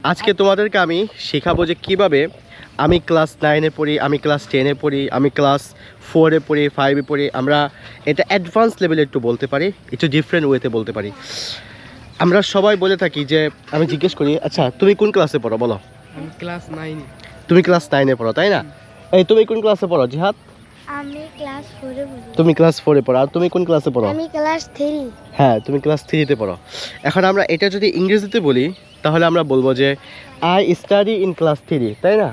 আজকে তোমাদেরকে আমি শেখাবো যে কিভাবে আমি ক্লাস 9-এ পড়ি, আমি ক্লাস 10-এ পড়ি, আমি ক্লাস 4-এ পড়ি, 5-এ পড়ি। আমরা এটা অ্যাডভান্স লেভেলে একটু বলতে পারি, একটু ডিফারেন্ট ওয়েতে বলতে পারি। আমরা সবাই বলে থাকি যে, আমি জিজ্ঞেস করি, আচ্ছা তুমি কোন ক্লাসে পড়ো বলো? আমি ক্লাস 9। তুমি ক্লাস 9-এ পড়ো, তাই না? এই তুমি কোন ক্লাসে পড়ো জিহাদ? আমি ক্লাস 4-এ পড়ি। তুমি ক্লাস 4-এ পড়ো। আর তুমি কোন ক্লাসে পড়ো? আমি ক্লাস 3। হ্যাঁ, তুমি ক্লাস 3-তে পড়ো। এখন আমরা এটা যদি ইংরেজিতে বলি তাহলে আমরা বলবো যে আই স্টাডি ইন ক্লাস 3, তাই না?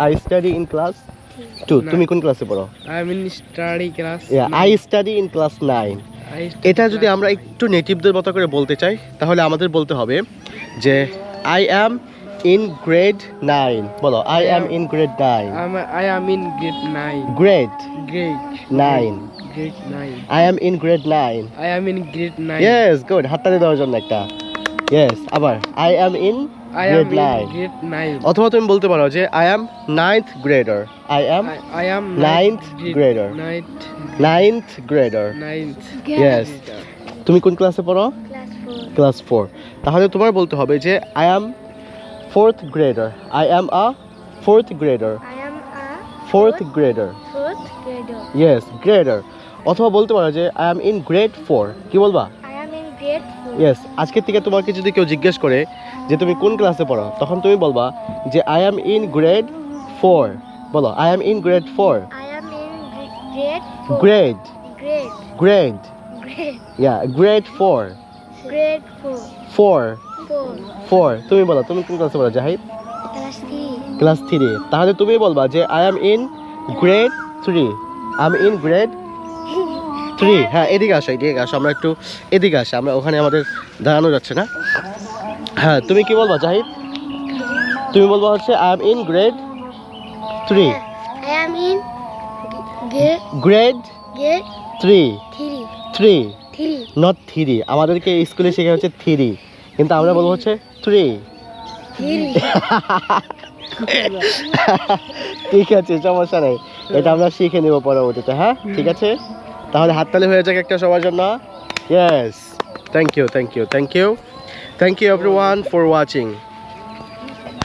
I study in class 2। তুমি কোন ক্লাসে পড়ো? I mean study class. I study in class 9। এটা যদি আমরা একটু নেটিভদের মতো করে বলতে চাই তাহলে আমাদের বলতে হবে যে আই অ্যাম ইন গ্রেড 9। বলো, I am in grade 9। I am in grade 9। Grade grade 9। Grade 9। I am in grade 9। I am in grade 9। Yes, good. হাততালি দেওয়ার জন্য একটা। ইয়েস, আবার I am in I am grade in 9। Grade 9। অথবা তুমি বলতে পারো যে I am 9th grader. I am I am 9th grader. 9th grader. 9th। Yes. তুমি কোন ক্লাসে পড়ো? ক্লাস 4। ক্লাস 4। তাহলে তোমার বলতে হবে যে I am 4th grader. I am a 4th grader. I am a 4th grader. 4th grader. Yes, grader. অথবা বলতে পারো যে আই অ্যাম ইন গ্রেড 4। কি বলবা? I am in grade 4. Yes. আজকের থেকে তোমাকে যদি কেউ জিজ্ঞেস করে যে তুমি কোন ক্লাসে পড়ো, তখন তুমি বলবা যে আই অ্যাম ইন গ্রেড 4। বলো, I am in grade 4। I am in grade 4. Grade Grade. Grade Grade. Yeah, grade 4। Grade 4. 4 4. 4। তুমি বলো, তুমি কোন ক্লাসে পড়ো জাহিদ? Class 3. ক্লাস 3। তাহলে তুমি বলবা যে I am in grade 3। I am in grade 3। হ্যাঁ, এদিকে আসো, এদিকে আসো। আমরা একটু এদিকে আসি, আমরা ওখানে আমাদের দাঁড়ানো যাচ্ছে না। হ্যাঁ, তুমি কি বলবা জাহিদ? তুমি বলবা হচ্ছে I am in grade 3। I am in grade grade 3। 3. 3 3. Not 3। আমাদেরকে স্কুলে শেখা হচ্ছে 3, কিন্তু আমরা বলবো হচ্ছে 3। 3. ঠিক আছে, সমস্যা নেই। এটা আমরা শিখে নেব পরবর্তীতে। হ্যাঁ, ঠিক আছে। তাহলে হাততালি হয়ে যাক একটা সবার জন্য। Yes, thank you, thank you, thank you, thank you everyone for watching.